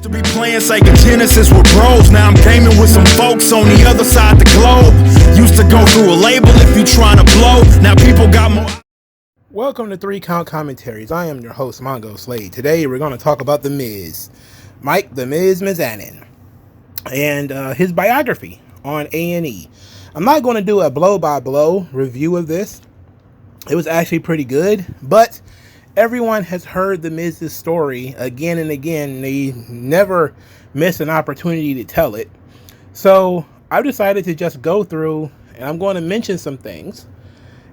To be playing Sega Genesis with bros. Now I'm gaming with some folks on the other side the globe. Used to go through a label if you trying to blow. Now people got more. Welcome to 3 Count Commentaries. I am your host, MagMongoSlade. Today we're going to talk about The Miz, Mike "The Miz" Mizanin, and his biography on A&E. I'm not going to do a blow-by-blow review of this. It was actually pretty good, but everyone has heard The Miz's story again and again. They never miss an opportunity to tell it. So I've decided to just go through, and I'm going to mention some things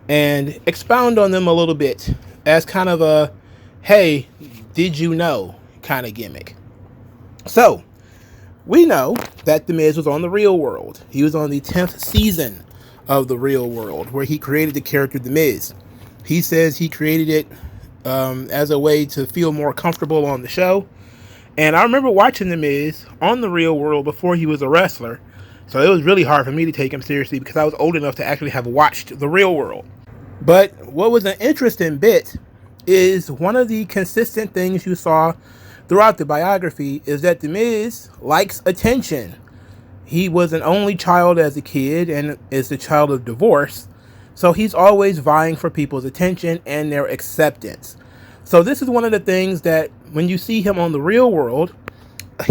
and expound on them a little bit as kind of a, hey, did you know kind of gimmick. So we know that The Miz was on The Real World. He was on the 10th season of The Real World, where he created the character The Miz. He says he created it as a way to feel more comfortable on the show. And I remember watching The Miz on The Real World before he was a wrestler. So it was really hard for me to take him seriously because I was old enough to actually have watched The Real World. But what was an interesting bit is one of the consistent things you saw throughout the biography is that The Miz likes attention. He was an only child as a kid and is the child of divorce. So he's always vying for people's attention and their acceptance. So this is one of the things that when you see him on The Real World,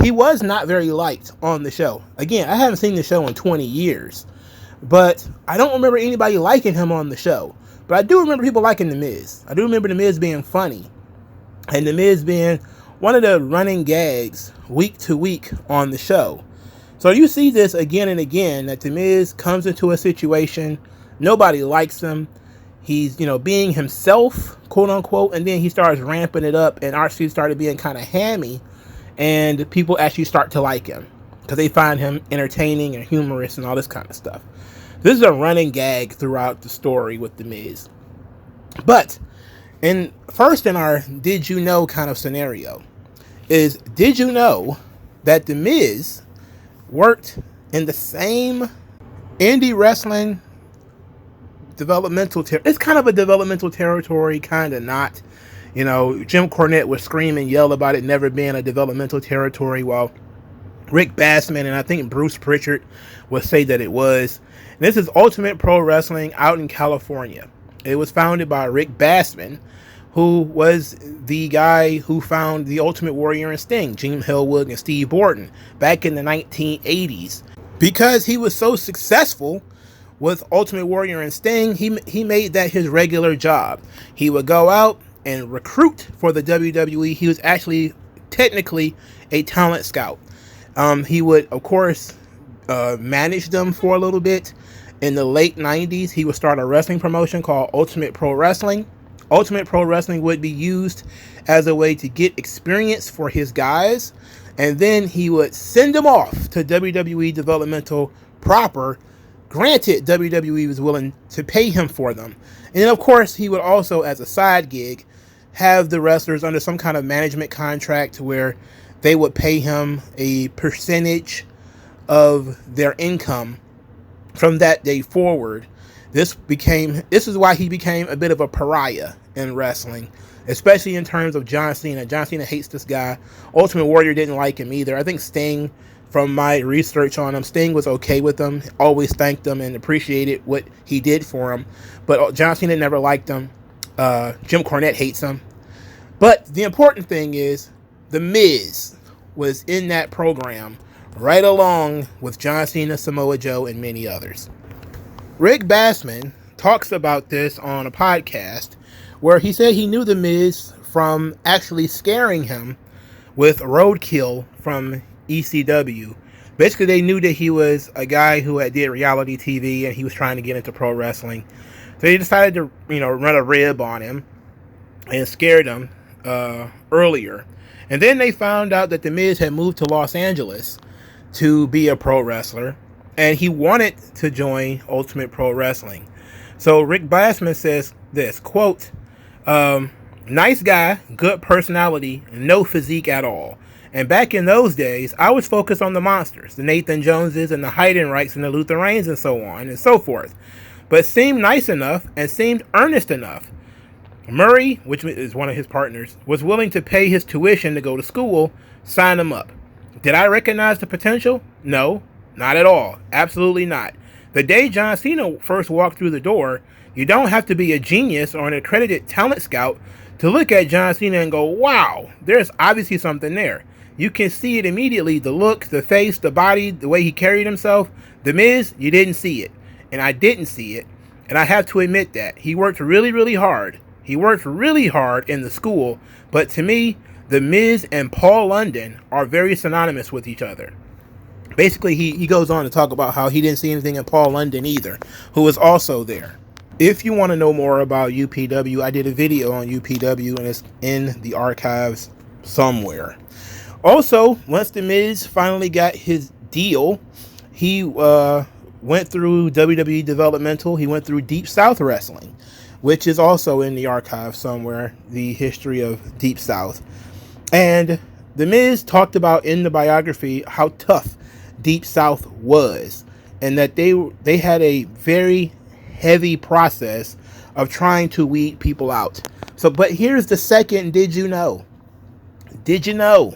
he was not very liked on the show. Again, I haven't seen the show in 20 years, but I don't remember anybody liking him on the show. But I do remember people liking The Miz. I do remember The Miz being funny and The Miz being one of the running gags week to week on the show. So you see this again and again, that The Miz comes into a situation, nobody likes him. He's, being himself, quote unquote, and then he starts ramping it up and actually started being kind of hammy, and people actually start to like him because they find him entertaining and humorous and all this kind of stuff. This is a running gag throughout the story with The Miz. But in our did you know kind of scenario is, did you know that The Miz worked in the same indie wrestling developmental it's kind of a developmental territory, kind of not. Jim Cornette would scream and yell about it never being a developmental territory, while Rick Bassman and I think Bruce Pritchard would say that it was. And this is Ultimate Pro Wrestling out in California. It was founded by Rick Bassman, who was the guy who found the Ultimate Warrior and Sting, Gene Hellwood and Steve Borton, back in the 1980s. Because he was so successful with Ultimate Warrior and Sting, he made that his regular job. He would go out and recruit for the WWE. He was actually technically a talent scout. He would, of course, manage them for a little bit. In the late 90s, he would start a wrestling promotion called Ultimate Pro Wrestling. Ultimate Pro Wrestling would be used as a way to get experience for his guys, and then he would send them off to WWE developmental proper. Granted, WWE was willing to pay him for them. And then, of course, he would also, as a side gig, have the wrestlers under some kind of management contract where they would pay him a percentage of their income from that day forward. This is why he became a bit of a pariah in wrestling, especially in terms of John Cena. John Cena hates this guy. Ultimate Warrior didn't like him either. I think Sting, from my research on him, Sting was okay with him, always thanked him and appreciated what he did for him. But John Cena never liked him. Jim Cornette hates him. But the important thing is, The Miz was in that program right along with John Cena, Samoa Joe, and many others. Rick Bassman talks about this on a podcast where he said he knew The Miz from actually scaring him with Roadkill from ECW. Basically, they knew that he was a guy who did reality TV and he was trying to get into pro wrestling. So they decided to, run a rib on him and scared him earlier. And then they found out that The Miz had moved to Los Angeles to be a pro wrestler, and he wanted to join Ultimate Pro Wrestling. So Rick Bassman says this, quote, nice guy, good personality, no physique at all. And back in those days, I was focused on the monsters, the Nathan Joneses and the Heidenreichs and the Luther Reigns and so on and so forth. But seemed nice enough and seemed earnest enough. Murray, which is one of his partners, was willing to pay his tuition to go to school, sign him up. Did I recognize the potential? No, not at all. Absolutely not. The day John Cena first walked through the door, you don't have to be a genius or an accredited talent scout to look at John Cena and go, wow, there's obviously something there. You can see it immediately, the look, the face, the body, the way he carried himself. The Miz, you didn't see it. And I didn't see it. And I have to admit that. He worked really, really hard. He worked really hard in the school. But to me, The Miz and Paul London are very synonymous with each other. Basically, he goes on to talk about how he didn't see anything in Paul London either, who was also there. If you want to know more about UPW, I did a video on UPW, and it's in the archives somewhere. Also, once The Miz finally got his deal, he went through WWE Developmental. He went through Deep South Wrestling, which is also in the archive somewhere, the history of Deep South. And The Miz talked about in the biography how tough Deep South was, and that they had a very heavy process of trying to weed people out. So, but here's the second did you know? Did you know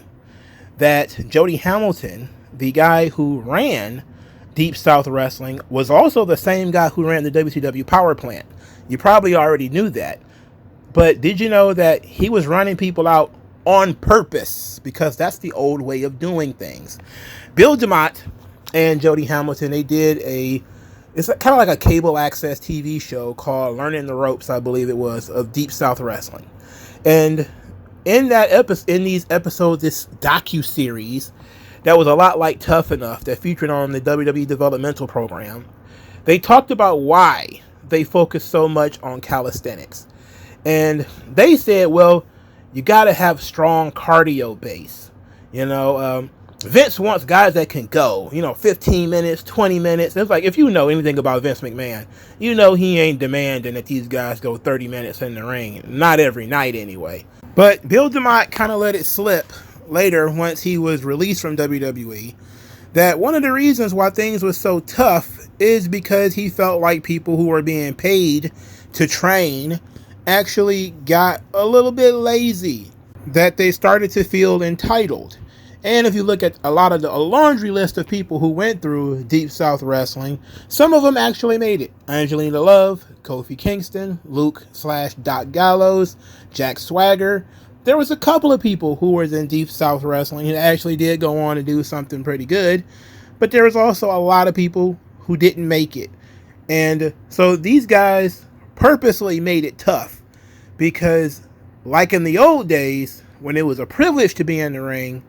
that Jody Hamilton, the guy who ran Deep South Wrestling, was also the same guy who ran the WCW Power Plant? You probably already knew that. But did you know that he was running people out on purpose? Because that's the old way of doing things. Bill DeMott and Jody Hamilton, they did it's kind of like a cable access TV show called Learning the Ropes, I believe it was, of Deep South Wrestling. And in these episodes, this docu-series that was a lot like Tough Enough that featured on the WWE Developmental Program, they talked about why they focused so much on calisthenics. And they said, well, you got to have strong cardio base. Vince wants guys that can go, 15 minutes, 20 minutes. It's like, if you know anything about Vince McMahon, you know he ain't demanding that these guys go 30 minutes in the ring. Not every night anyway. But Bill DeMott kind of let it slip later once he was released from WWE that one of the reasons why things were so tough is because he felt like people who were being paid to train actually got a little bit lazy, that they started to feel entitled. And if you look at a laundry list of people who went through Deep South Wrestling, some of them actually made it. Angelina Love, Kofi Kingston, Luke/Doc Gallows, Jack Swagger. There was a couple of people who were in Deep South Wrestling and actually did go on to do something pretty good. But there was also a lot of people who didn't make it. And so these guys purposely made it tough because, like in the old days, when it was a privilege to be in the ring,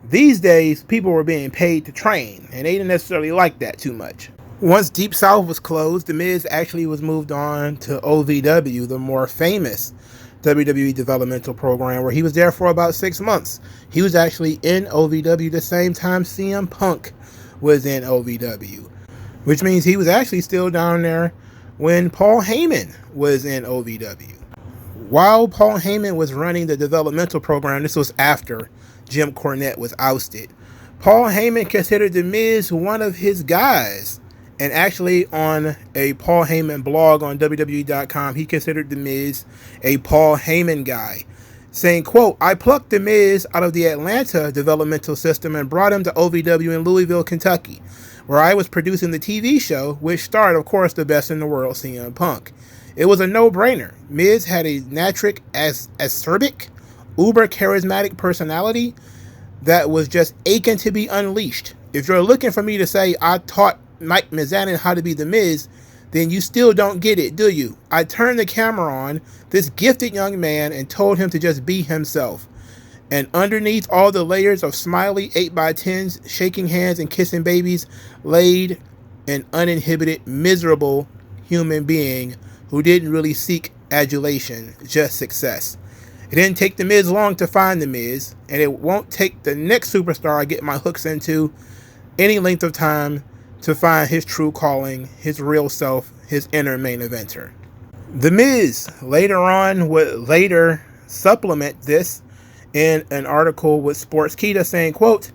these days people were being paid to train, and they didn't necessarily like that too much. Once Deep South was closed, The Miz actually was moved on to OVW, the more famous WWE Developmental Program, where he was there for about 6 months. He was actually in OVW the same time CM Punk was in OVW, which means he was actually still down there when Paul Heyman was in OVW. While Paul Heyman was running the developmental program, this was after Jim Cornette was ousted, Paul Heyman considered The Miz one of his guys. And actually on a Paul Heyman blog on WWE.com, he considered The Miz a Paul Heyman guy, saying, quote, "I plucked The Miz out of the Atlanta developmental system and brought him to OVW in Louisville, Kentucky, where I was producing the TV show, which starred, of course, the best in the world, CM Punk. It was a no-brainer. Miz had a natric, acerbic, uber-charismatic personality that was just aching to be unleashed. If you're looking for me to say I taught Mike Mizanin how to be The Miz, then you still don't get it, do you? I turned the camera on this gifted young man and told him to just be himself. And underneath all the layers of smiley 8x10s, shaking hands and kissing babies, laid an uninhibited, miserable human being who didn't really seek adulation, just success. It didn't take The Miz long to find The Miz, and it won't take the next superstar I get my hooks into any length of time to find his true calling, his real self, his inner main eventer." The Miz later on would supplement this in an article with Sportskeeda saying, quote,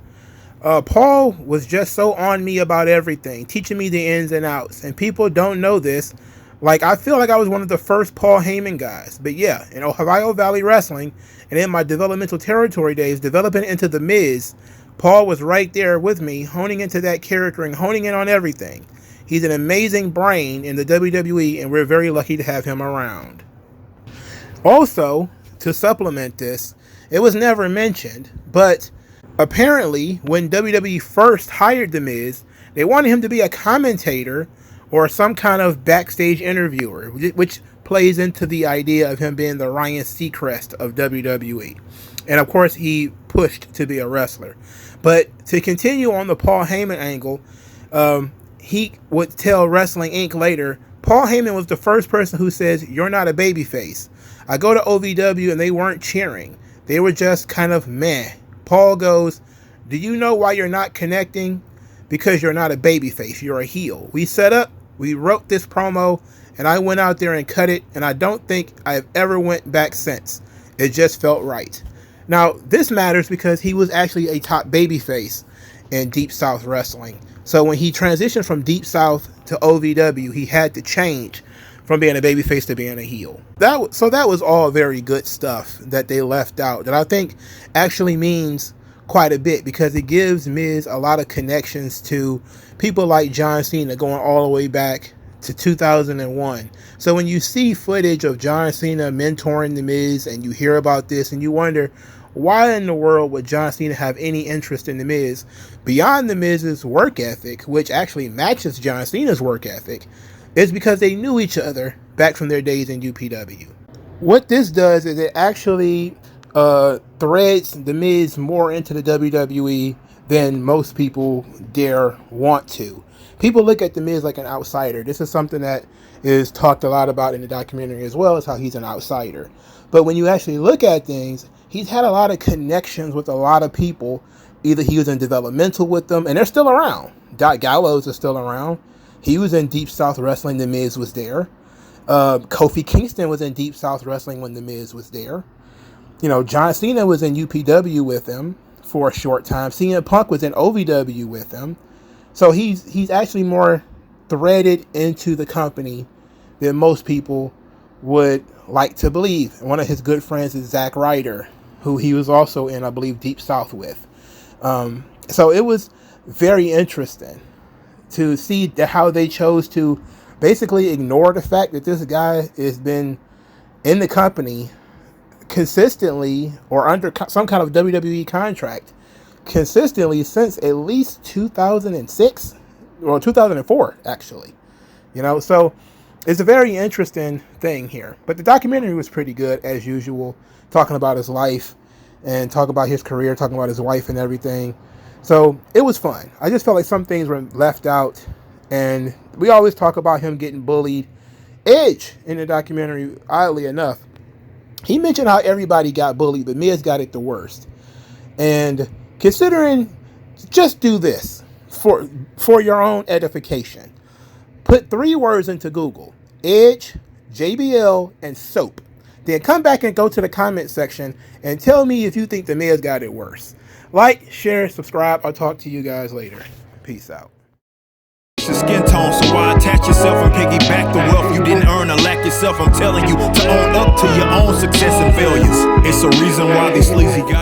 "Paul was just so on me about everything, teaching me the ins and outs, and people don't know this. Like, I feel like I was one of the first Paul Heyman guys. But yeah, in Ohio Valley Wrestling and in my developmental territory days, developing into The Miz, Paul was right there with me, honing into that character and honing in on everything. He's an amazing brain in the WWE, and we're very lucky to have him around. Also, to supplement this, it was never mentioned, but apparently when WWE first hired The Miz, they wanted him to be a commentator or some kind of backstage interviewer, which plays into the idea of him being the Ryan Seacrest of WWE. And of course, he pushed to be a wrestler. But to continue on the Paul Heyman angle, he would tell Wrestling Inc. later, Paul Heyman was the first person who says, "You're not a babyface." I go to OVW and they weren't cheering. They were just kind of meh. Paul goes, "Do you know why you're not connecting? Because you're not a babyface. You're a heel. We set up, we wrote this promo, and I went out there and cut it, and I don't think I've ever went back since. It just felt right." Now, this matters because he was actually a top babyface in Deep South Wrestling. So when he transitioned from Deep South to OVW, he had to change from being a babyface to being a heel. So that was all very good stuff that they left out that I think actually means quite a bit, because it gives Miz a lot of connections to people like John Cena going all the way back to 2001. So when you see footage of John Cena mentoring The Miz and you hear about this and you wonder, why in the world would John Cena have any interest in The Miz beyond The Miz's work ethic, which actually matches John Cena's work ethic? It's because they knew each other back from their days in UPW. What this does is it actually threads The Miz more into the WWE than most people dare want to. People look at The Miz like an outsider. This is something that is talked a lot about in the documentary as well, as how he's an outsider. But when you actually look at things, he's had a lot of connections with a lot of people. Either he was in developmental with them, and they're still around. Doc Gallows is still around. He was in Deep South Wrestling. The Miz was there. Kofi Kingston was in Deep South Wrestling when The Miz was there. You know, John Cena was in UPW with him for a short time. CM Punk was in OVW with him. So he's actually more threaded into the company than most people would like to believe. One of his good friends is Zack Ryder, who he was also in, I believe, Deep South with. So it was very interesting to see how they chose to basically ignore the fact that this guy has been in the company consistently or under some kind of WWE contract consistently since at least 2006 or 2004 actually. You know, so it's a very interesting thing here. But the documentary was pretty good as usual, talking about his life and talking about his career, talking about his wife and everything. So it was fun. I just felt like some things were left out, and we always talk about him getting bullied. Edge in the documentary, oddly enough, he mentioned how everybody got bullied, but Miz got it the worst. And considering, just do this for your own edification. Put 3 words into Google: Edge, JBL, and soap. Then come back and go to the comment section and tell me if you think the Miz got it worse. Like, share, subscribe. I'll talk to you guys later. Peace out. Your skin tone, so why attach yourself and piggyback the wealth you didn't earn or lack yourself? I'm telling you to own up to your own success and failures. It's a reason why these sleazy guys